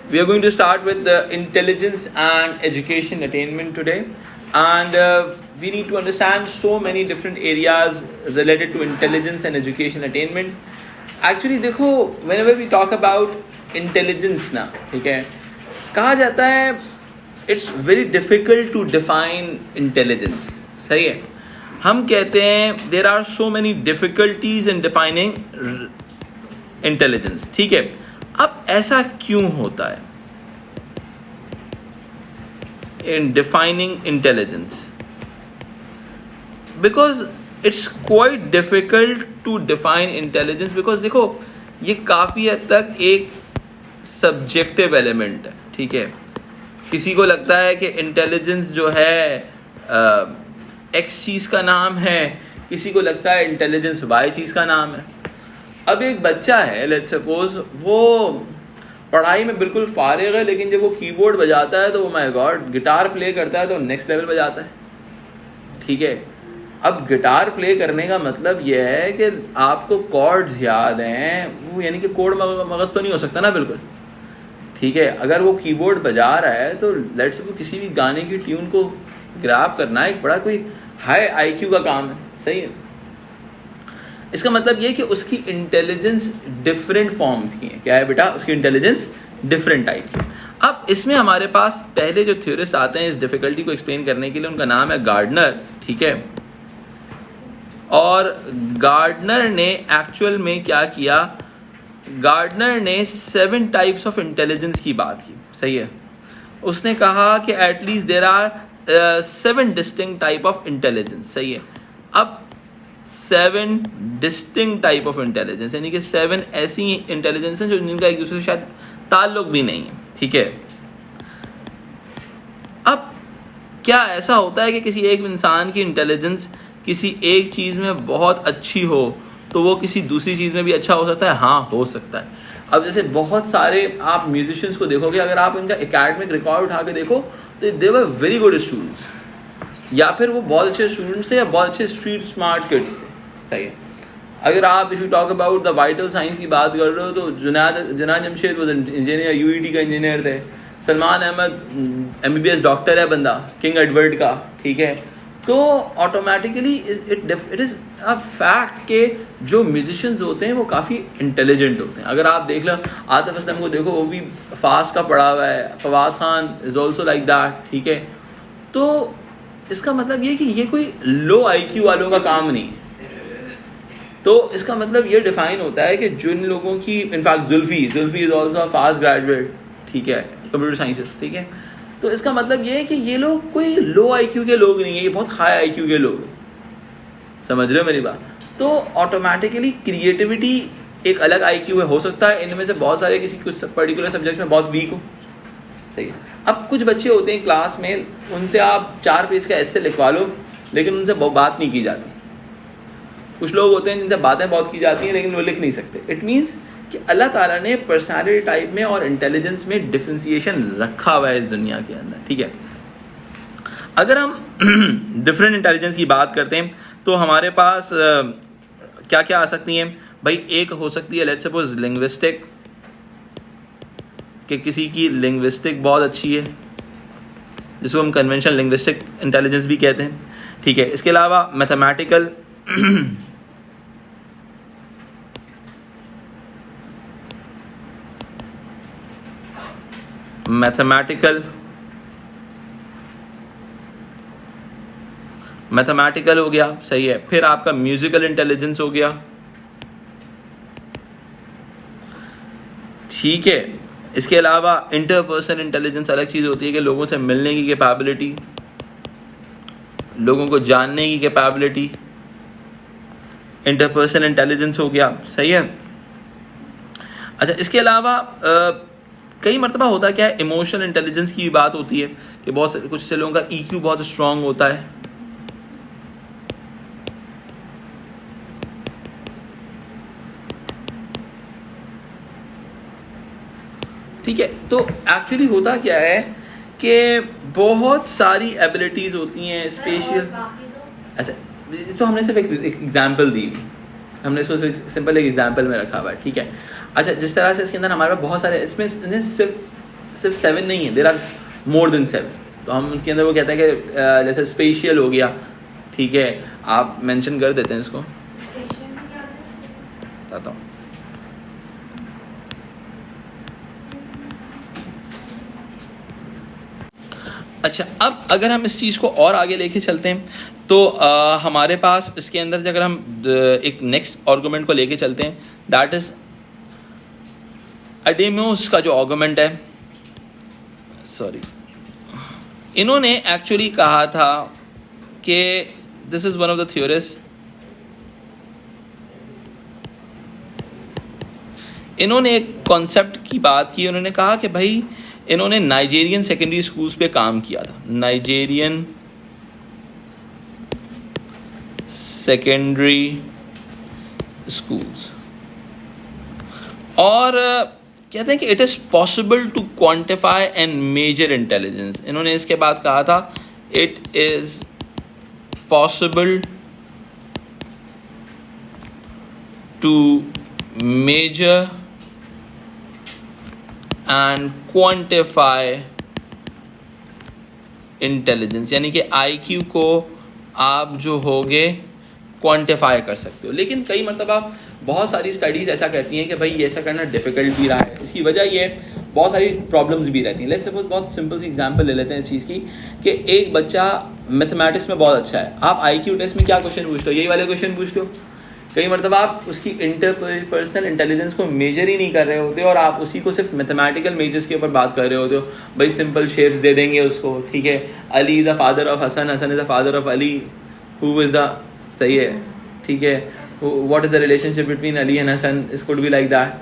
We are going to start with the intelligence and education attainment today, and we need to understand so many different areas related to intelligence and education attainment. Actually देखो, whenever we talk about intelligence ना, ठीक है, कहा जाता है it's very difficult to define intelligence. सही है, हम कहते हैं there are so many difficulties in defining intelligence. ठीक है, अब ऐसा क्यों होता है in defining intelligence? Because it's quite difficult to define intelligence, because देखो ये काफ़ी हद तक एक सब्जेक्टिव एलिमेंट है. ठीक है, किसी को लगता है कि इंटेलिजेंस जो है एक्स चीज़ का नाम है, किसी को लगता है इंटेलिजेंस वाई चीज़ का नाम है. अब एक बच्चा है, लेट्स सपोज वो पढ़ाई में बिल्कुल फारिग है, लेकिन जब वो कीबोर्ड बजाता है तो वो माय गॉड, गिटार प्ले करता है तो नेक्स्ट लेवल बजाता है. ठीक है, अब गिटार प्ले करने का मतलब यह है कि आपको कॉर्ड्स याद हैं, वो यानी कि कोड मगज तो नहीं हो सकता ना बिल्कुल. ठीक है, अगर वो कीबोर्ड बजा रहा है तो लेट्स सपोज किसी भी गाने की ट्यून को ग्रैब करना एक बड़ा कोई हाई आईक्यू का काम है. सही है, इसका मतलब ये कि उसकी इंटेलिजेंस डिफरेंट फॉर्म्स की है. क्या है बेटा? उसकी इंटेलिजेंस डिफरेंट टाइप की. अब इसमें हमारे पास पहले जो थ्योरिस्ट आते हैं इस डिफिकल्टी को एक्सप्लेन करने के लिए, उनका नाम है गार्डनर. ठीक है, और गार्डनर ने एक्चुअल में क्या किया, गार्डनर ने 7 टाइप्स ऑफ इंटेलिजेंस की बात की. सही है, उसने कहा कि at least there are 7 distinct type of intelligence. सही है, अब 7 डिस्टिंक्ट टाइप ऑफ इंटेलिजेंस यानी कि 7 ऐसी इंटेलिजेंस हैं जो जिनका एक दूसरे से शायद ताल्लुक भी नहीं है. ठीक है, अब क्या ऐसा होता है कि किसी एक इंसान की इंटेलिजेंस किसी एक चीज़ में बहुत अच्छी हो तो वो किसी दूसरी चीज़ में भी अच्छा हो सकता है? हाँ, हो सकता है. अब जैसे बहुत सारे आप म्यूजिशियंस को देखोगे, अगर आप इनका एकेडमिक रिकॉर्ड उठा के देखो तो दे वर वेरी गुड स्टूडेंट्स, या फिर वो बहुत अच्छे स्टूडेंट्स हैं या बहुत अच्छे स्ट्रीट स्मार्ट किड्स थे. सही है, अगर आप if you talk about the vital science की बात कर रहे हो तो जुनाद जमशेद वो इंजीनियर, यूईटी का इंजीनियर थे. सलमान अहमद MBBS डॉक्टर है बंदा, किंग एडवर्ड का. ठीक है, तो automatically it is a fact के जो म्यूजिशियंस होते हैं वो काफ़ी इंटेलिजेंट होते हैं. अगर आप देख लो आतिफ असलम को देखो, वो भी फास्ट का पढ़ा हुआ है. Fawad Khan is also like that. ठीक है, तो इसका मतलब ये कि ये कोई लो IQ वालों का काम नहीं है. तो इसका मतलब ये डिफाइन होता है कि जिन लोगों की, in fact Zulfi is also a fast graduate. ठीक है, कंप्यूटर साइंसेस. ठीक है, तो इसका मतलब ये है कि ये लोग कोई लो IQ के लोग नहीं है, ये बहुत हाई IQ के लोग हैं. समझ रहे हो मेरी बात? तो ऑटोमेटिकली क्रिएटिविटी एक अलग IQ है. हो सकता है इनमें से बहुत सारे किसी कुछ पर्टिकुलर सब्जेक्ट में बहुत वीक हो. सही है, अब कुछ बच्चे होते हैं क्लास में, उनसे आप 4 पेज का ऐसे लिखवा लो लेकिन उनसे बात नहीं की जाती. कुछ लोग होते हैं जिनसे बातें बहुत की जाती हैं लेकिन वो लिख नहीं सकते. इट मीन्स कि अल्लाह ताला ने पर्सनालिटी टाइप में और इंटेलिजेंस में डिफ्रेंसिएशन रखा हुआ है इस दुनिया के अंदर. ठीक है, अगर हम डिफरेंट इंटेलिजेंस की बात करते हैं तो हमारे पास क्या क्या आ सकती हैं भाई. एक हो सकती है लेट्स सपोज लिंग्विस्टिक, कि किसी की लिंग्विस्टिक बहुत अच्छी है, जिसको हम कन्वेंशनल लिंग्विस्टिक इंटेलिजेंस भी कहते हैं. ठीक है, इसके अलावा मैथमेटिकल, मैथमेटिकल हो गया. सही है, फिर आपका म्यूजिकल इंटेलिजेंस हो गया. ठीक है, इसके अलावा इंटरपर्सनल इंटेलिजेंस अलग चीज़ होती है कि लोगों से मिलने की कैपेबिलिटी, लोगों को जानने की कैपेबिलिटी, इंटरपर्सनल इंटेलिजेंस हो गया. सही है, अच्छा इसके अलावा कई मरतबा होता क्या है, इमोशनल इंटेलिजेंस की भी बात होती है कि बहुत से कुछ से लोगों का EQ बहुत स्ट्रांग होता है. ठीक है, तो एक्चुअली होता क्या है कि बहुत सारी एबिलिटीज होती हैं स्पेशल. अच्छा, तो हमने सिर्फ एक एग्जाम्पल दी, हमने इसको सिंपल एक एग्जाम्पल में रखा हुआ है. ठीक है, अच्छा जिस तरह से इसके अंदर हमारे पास बहुत सारे, इसमें सिर्फ सिर्फ 7 नहीं है, देयर आर मोर देन 7। तो हम उसके अंदर वो कहते हैं कि जैसे स्पेशियल हो गया, ठीक है, आप मेंशन कर देते हैं इसको, बताता हूँ। अच्छा, अब अगर हम इस चीज़ को और आगे लेके चलते हैं तो हमारे पास इसके अंदर अगर हम एक नेक्स्ट आर्गुमेंट को लेके चलते हैं, दैट इज अडेमोस का जो आर्गुमेंट है, सॉरी, इन्होंने एक्चुअली कहा था कि this is one of the theorist, इन्होंने एक कॉन्सेप्ट की बात की। उन्होंने कहा कि भाई इन्होंने नाइजेरियन सेकेंडरी स्कूल्स पे काम किया था, नाइजेरियन सेकेंडरी स्कूल्स, और कहते हैं कि it is possible to quantify and measure intelligence. इन्होंने इसके बाद कहा था it is possible to measure and quantify intelligence, यानी कि आईक्यू को आप जो होगे क्वांटिफाई कर सकते हो। लेकिन कई मरतबा बहुत सारी स्टडीज ऐसा कहती हैं कि भाई ऐसा करना डिफिकल्ट भी रहा है। इसकी वजह ये बहुत सारी प्रॉब्लम्स भी रहती हैं। लेट्स सपोज बहुत सिंपल सी एग्जांपल ले लेते हैं इस चीज़ की कि एक बच्चा मैथमेटिक्स में बहुत अच्छा है, आप आईक्यू टेस्ट में क्या क्वेश्चन पूछते हो, यही वाले क्वेश्चन पूछते हो। कई मरतबा आप उसकी इंटरपर्सनल इंटेलिजेंस को मेजर ही नहीं कर रहे होते और आप उसी को सिर्फ मैथमेटिकल मेजर्स के ऊपर बात कर रहे होते हो। भाई सिंपल शेप्स दे देंगे उसको, ठीक है, Ali is the father of Hasan, Hasan is the father of Ali, who is the, सही है, ठीक है, what is the relationship between Ali and Hasan, इस कुड बी लाइक दैट,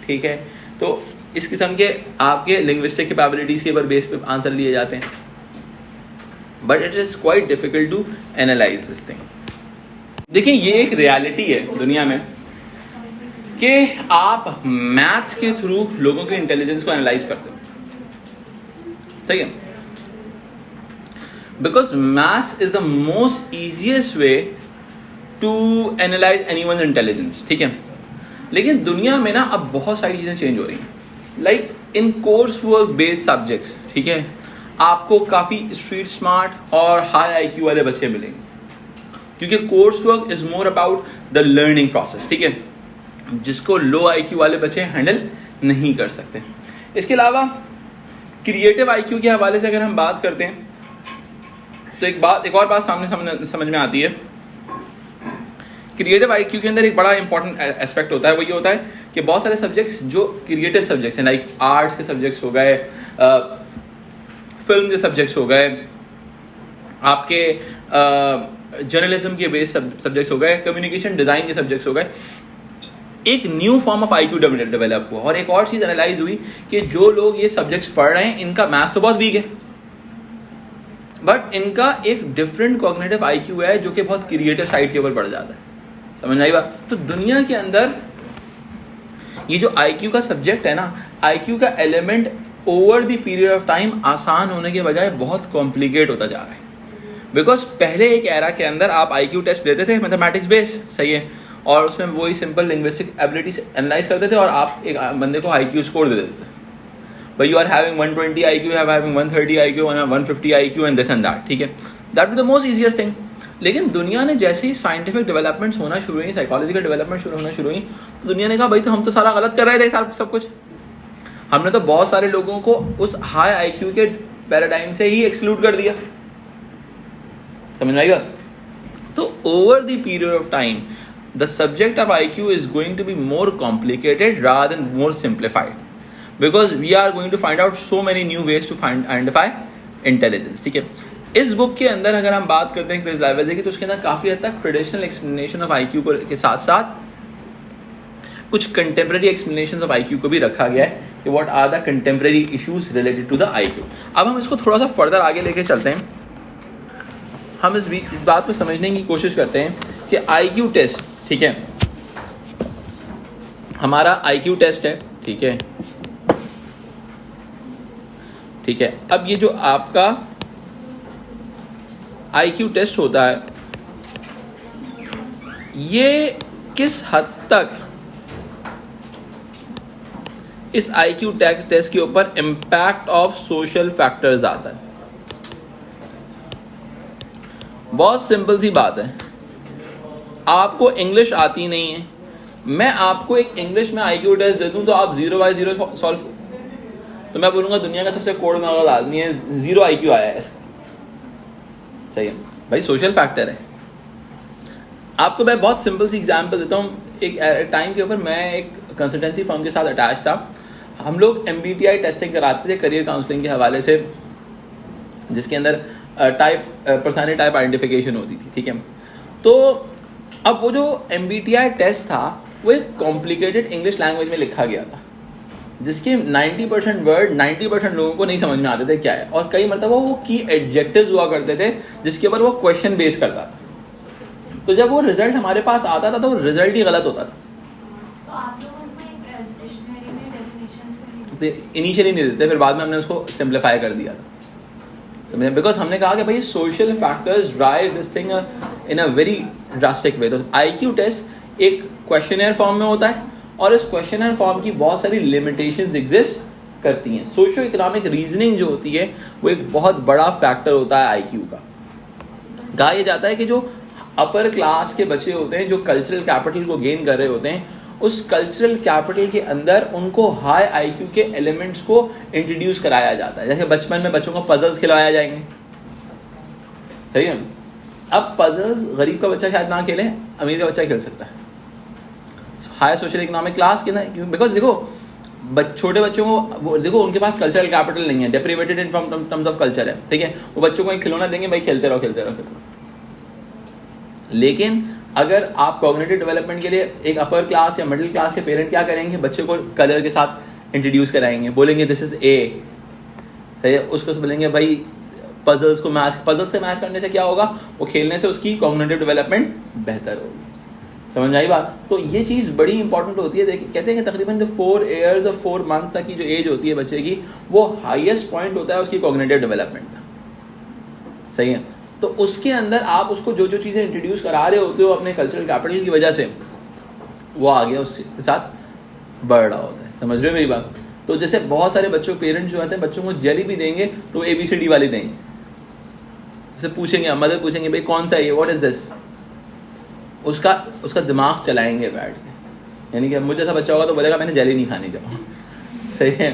ठीक है। तो इस किस्म के आपके लिंग्विस्टिक कैपेबिलिटीज़ के ऊपर बेस पे आंसर लिए जाते हैं, but it is quite difficult to analyze this thing. देखिए ये एक रियलिटी है दुनिया में कि आप मैथ्स के थ्रू लोगों के इंटेलिजेंस को एनालाइज करते हो, सही है, because maths is the most easiest way to analyze anyone's intelligence, ठीक है। लेकिन दुनिया में ना अब बहुत सारी चीजें चेंज हो रही हैं, like in course work based subjects, ठीक है, आपको काफी स्ट्रीट स्मार्ट और हाई आईक्यू वाले बच्चे मिलेंगे, क्योंकि course work is more about the learning process, ठीक है, जिसको लो आईक्यू वाले बच्चे हैंडल नहीं कर सकते। इसके अलावा क्रिएटिव आईक्यू के हवाले से अगर हम बात करते हैं तो एक और बात सामने समझ में आती है। क्रिएटिव आईक्यू के अंदर एक बड़ा इंपॉर्टेंट एस्पेक्ट होता है, वो ये होता है कि बहुत सारे सब्जेक्ट्स जो क्रिएटिव सब्जेक्ट्स हैं, लाइक आर्ट्स के सब्जेक्ट्स हो गए, फिल्म के सब्जेक्ट्स हो गए, आपके जर्नलिज्म के बेस्ड सब्जेक्ट्स हो गए, कम्युनिकेशन डिजाइन के सब्जेक्ट्स हो गए, एक new form of IQ develop हुआ। और एक और चीज एनालाइज हुई कि जो लोग ये सब्जेक्ट्स पढ़ रहे हैं इनका मैथ्स तो बहुत वीक है, बट इनका एक डिफरेंट कॉग्निटिव आईक्यू है जो कि बहुत क्रिएटिव साइड के ऊपर बढ़ जाता है। समझ में आई बात? तो दुनिया के अंदर ये जो आईक्यू का सब्जेक्ट है ना, आईक्यू का element over the period of time आसान होने के बजाय बहुत कॉम्प्लिकेट होता जा रहा है। बिकॉज पहले एक एरा के अंदर आप आईक्यू टेस्ट लेते थे मैथमेटिक्स बेस्ड, सही है, और उसमें वही सिंपल लिंग्विस्टिक एबिलिटी से एनालाइज करते थे और आप एक बंदे को आईक्यू स्कोर दे देते थे, भाई you are having 120 IQ, having 130 IQ, 150 IQ and this and that, ठीक है, that was the most easiest thing. लेकिन दुनिया ने जैसे ही साइंटिफिक डेवलपमेंट्स होना शुरू हुई, साइकोलॉजिकल डेवलपमेंट होना शुरू हुई, तो दुनिया ने कहा भाई तो हम तो सारा गलत कर रहे थे सब कुछ, हमने तो बहुत सारे लोगों को उस हाई आईक्यू के पैराडाइम से ही एक्सक्लूड कर दिया। समझ में आएगा? तो over the period of time the subject of IQ is going to be more complicated rather than more simplified, because we are going to find out so many new ways to find identify intelligence, ठीक है। इस book के अंदर अगर हम बात करते हैं क्रिस लाइवेज़े की, तो उसके अंदर काफी हद तक ट्रेडिशनल एक्सप्लेनेशन ऑफ आईक्यू के साथ साथ कुछ कंटेम्प्रेरी एक्सप्लेनेशन ऑफ आईक्यू को भी रखा गया है कि what are the contemporary issues related to the IQ. अब हम इसको थोड़ा सा फर्दर आगे लेके चलते हैं, हम इस बात को समझने की कोशिश करते हैं कि आईक्यू टेस्ट, ठीक है, हमारा आईक्यू टेस्ट है, ठीक है, ठीक है। अब ये जो आपका आईक्यू टेस्ट होता है, ये किस हद तक इस IQ टेस्ट के ऊपर इम्पैक्ट ऑफ सोशल फैक्टर्स आता है। बहुत सिंपल सी बात है, आपको इंग्लिश आती नहीं है, मैं आपको एक इंग्लिश में IQ टेस्ट दे दूं तो आप 0 बाय 0 सॉल्व, तो मैं बोलूंगा दुनिया का सबसे कोड़ मगज आदमी है, 0 IQ आया है इसका। सही है भाई, सोशल फैक्टर है। आपको मैं बहुत सिंपल सी एग्जांपल देता हूँ। एक टाइम के ऊपर मैं एक कंसल्टेंसी फर्म के साथ अटैच था। हम लोग MBTI टेस्टिंग कराते थे करियर काउंसलिंग के हवाले से, जिसके अंदर पर्सनैलिटी टाइप आइडेंटिफिकेशन होती थी। ठीक है, तो अब वो जो MBTI टेस्ट था वो एक कॉम्प्लिकेटेड इंग्लिश लैंग्वेज में लिखा गया था, जिसके 90% वर्ड 90% लोगों को नहीं समझ में आते थे क्या है, और कई मरतबा वो की एडजेक्टिव्स हुआ करते थे जिसके ऊपर वो क्वेश्चन बेस करता था। तो जब वो रिजल्ट हमारे पास आता था तो रिजल्ट ही गलत होता था। तो आप लोगों को एक डिक्शनरी में डेफिनेशंस इनिशियली नहीं देते, फिर बाद में हमने उसको सिंप्लीफाई कर दिया था, समझे? बिकॉज हमने कहा कि भाई social factors drive this thing in a very drastic way. तो IQ टेस्ट एक क्वेश्चनर फॉर्म में होता है, और इस क्वेश्चनर फॉर्म की बहुत सारी लिमिटेशंस एग्जिस्ट करती हैं। सोशो इकोनॉमिक रीजनिंग जो होती है वो एक बहुत बड़ा फैक्टर होता है IQ का। कहा यह जाता है कि जो अपर क्लास के बच्चे होते हैं, जो कल्चरल कैपिटल को गेन कर रहे होते हैं, उस कल्चरल कैपिटल के अंदर उनको हाई IQ के एलिमेंट्स को इंट्रोड्यूस कराया जाता है। जैसे बचपन में बच्चों को पजल्स खिलवाया जाएंगे, सही है। अब पजल्स गरीब का बच्चा शायद ना खेले, अमीर का बच्चा खेल सकता है हाई सोशल इकोनॉमिक क्लास के ना, बिकॉज देखो छोटे बच्चों को देखो उनके पास कल्चरल कैपिटल नहीं है, डेप्रिवेटेड इन टर्म्स ऑफ कल्चर है। ठीक है, वो बच्चों को एक खिलौना देंगे, भाई खेलते रहो खेलते रहो खेलते रहो। लेकिन अगर आप कॉग्निटिव डेवलपमेंट के लिए एक अपर क्लास या मिडिल क्लास के पेरेंट क्या करेंगे, बच्चे को कलर के साथ इंट्रोड्यूस कराएंगे, बोलेंगे दिस इज ए, सही है। उसको बोलेंगे भाई पजल्स को मैच, पजल से मैच करने से क्या होगा, वो खेलने से उसकी कॉग्निटिव डेवलपमेंट बेहतर होगी। समझ आई बात? तो ये चीज़ बड़ी इंपॉर्टेंट होती है। देखिए कहते हैं कि तकरीबन 4 years और 4 months तक की जो एज होती है बच्चे की, वो हाईएस्ट पॉइंट होता है उसकी कॉग्निटिव डेवलपमेंट का, सही है। तो उसके अंदर आप उसको जो जो चीज़ें इंट्रोड्यूस करा रहे होते हो अपने कल्चरल कैपिटल की वजह से, वो आगे उसके साथ बढ़ रहा होता है। समझ रहे हो मेरी बात? तो जैसे बहुत सारे बच्चों पेरेंट्स जो आते हैं बच्चों को जेली भी देंगे तो ABCD वाली देंगे, जैसे पूछेंगे मदर पूछेंगे भाई कौन सा है ये, व्हाट इज दिस, उसका दिमाग चलाएंगे बैठ के। यानी कि मुझे ऐसा बच्चा होगा तो बोलेगा मैंने जेली नहीं खानी, जाओ सही है।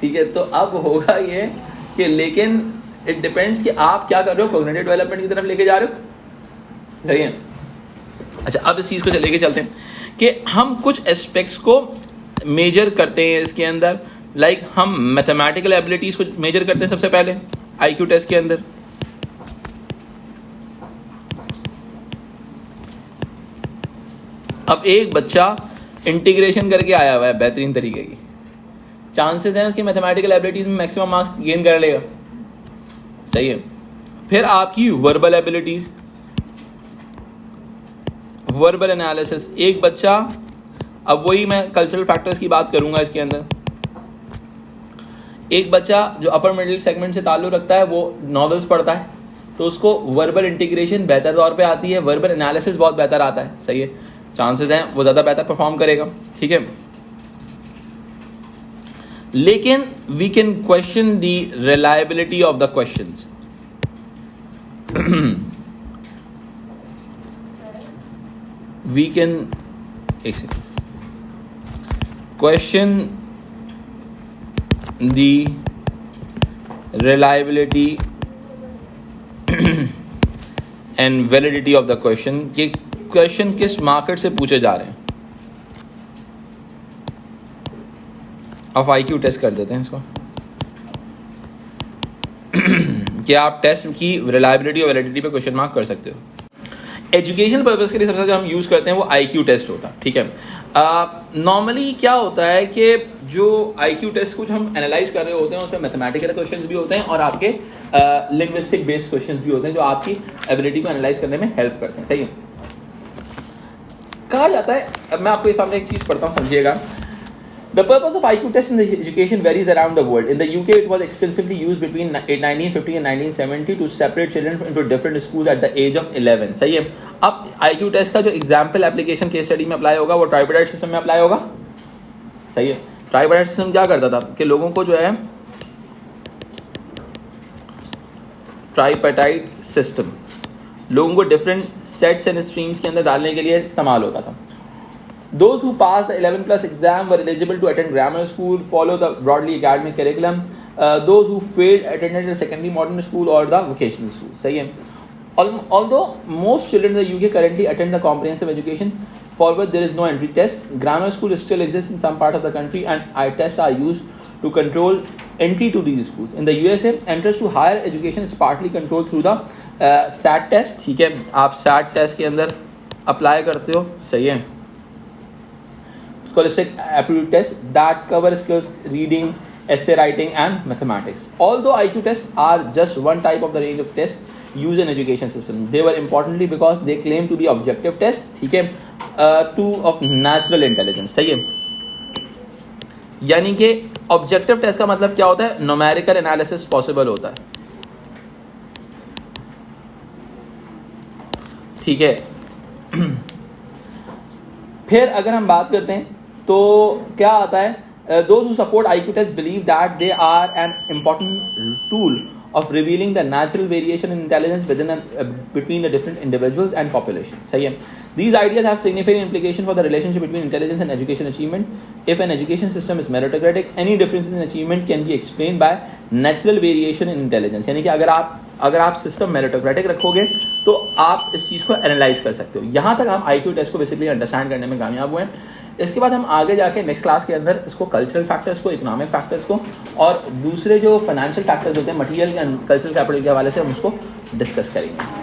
ठीक है, तो अब होगा ये कि लेकिन इट डिपेंड्स कि आप क्या कर रहे हो, कॉग्निटिव डेवलपमेंट की तरफ लेके जा रहे हो, सही है। अच्छा, अब इस चीज़ को लेके चलते हैं कि हम कुछ एस्पेक्ट्स को मेजर करते हैं इसके अंदर, लाइक हम मैथमेटिकल एबिलिटीज को मेजर करते हैं सबसे पहले IQ टेस्ट के अंदर। अब एक बच्चा इंटीग्रेशन करके आया हुआ है बेहतरीन तरीके की, चांसेस हैं उसकी मैथमेटिकल एबिलिटीज में मैक्सिमम मार्क्स गेन कर लेगा, सही है। फिर आपकी वर्बल एबिलिटीज, वर्बल एनालिसिस, एक बच्चा, अब वही मैं कल्चरल फैक्टर्स की बात करूंगा इसके अंदर, एक बच्चा जो अपर मिडिल सेगमेंट से ताल्लुक रखता है वो नॉवेल्स पढ़ता है तो उसको वर्बल इंटीग्रेशन बेहतर तौर पे आती है, वर्बल एनालिसिस बहुत बेहतर आता है, सही है। चांसेस हैं वो ज्यादा बेहतर परफॉर्म करेगा, ठीक है। लेकिन we can question the reliability of the questions. We can question the reliability and validity of the question, कि क्वेश्चन किस मार्केट से पूछे जा रहे हैं। अब IQ टेस्ट कर देते हैं इसको कि आप टेस्ट की रिलायबिलिटी और वैलिडिटी पे क्वेश्चन मार्क कर सकते हो। एजुकेशनल पर्पस के लिए सबसे ज्यादा हम यूज करते हैं वो IQ टेस्ट होता है, ठीक है। नॉर्मली क्या होता है कि जो IQ टेस्ट कुछ हम एनालाइज कर रहे होते हैं उसमें मैथमेटिकल क्वेश्चंस भी होते हैं और आपके लिंग्विस्टिक बेस्ड क्वेश्चंस भी होते हैं जो आपकी एबिलिटी को एनालाइज करने में हेल्प करते हैं, सही है। कहा जाता है, अब मैं आपको इस सामने एक चीज पढ़ता हूँ, समझिएगा। The purpose of IQ test in the education varies around the world. In the UK, it was extensively used between 1950 and 1970 to separate children into different schools at the age of 11. सही है। अब IQ test का जो example application case study में apply होगा वो ट्राइपेडाइट system में apply होगा, सही है। ट्राइपार्टाइट सिस्टम क्या करता था कि लोगों को जो है, ट्राइपार्टाइट सिस्टम लोगों को डिफरेंट सेट्स एंड स्ट्रीम्स के अंदर डालने के लिए इस्तेमाल होता था. Those who passed the 11 plus exam were eligible to attend grammar school, follow the broadly academic curriculum. Those who failed attended a secondary modern school or the vocational school. सही है. Although most children in the UK currently attend the comprehensive education, forward there is no entry test. Grammar school still exists in some part of the country, and eye tests are used to control entry to these schools. In the USA, entrance to higher education is partly controlled through the SAT test. ठीक है, आप SAT test के अंदर apply करते हो. सही है. Scholastic aptitude test that cover skills reading, essay writing and mathematics. Although IQ tests are just one type of the range of tests used in education system, they were importantly because they claim to be objective tests. ठीक है, two of natural intelligence. सही है. यानी कि objective test का मतलब क्या होता है, न्यूमेरिकल एनालिसिस पॉसिबल होता है. ठीक है. फिर अगर हम बात करते हैं तो क्या आता है, those who support IQ test believe that they are an important tool of revealing the natural variation in intelligence between the different individuals and populations. सही है. These ideas have significant implication for the relationship between intelligence and education achievement. If an education system is meritocratic, any differences in achievement can be explained by natural variation in intelligence. यानी कि अगर आप system meritocratic रखोगे तो आप इस चीज़ को analyse कर सकते हो. यहाँ तक हम IQ टेस्ट को बेसिकली अंडरस्टैंड करने में कामयाब हुए हैं. इसके बाद हम आगे जाके नेक्स्ट क्लास के अंदर इसको कल्चरल फैक्टर्स को, इकोनॉमिक फैक्टर्स को और दूसरे जो फाइनेंशियल फैक्टर्स होते हैं मटेरियल एंड कल्चरल कैपिटल के हवाले से हम उसको डिस्कस करेंगे.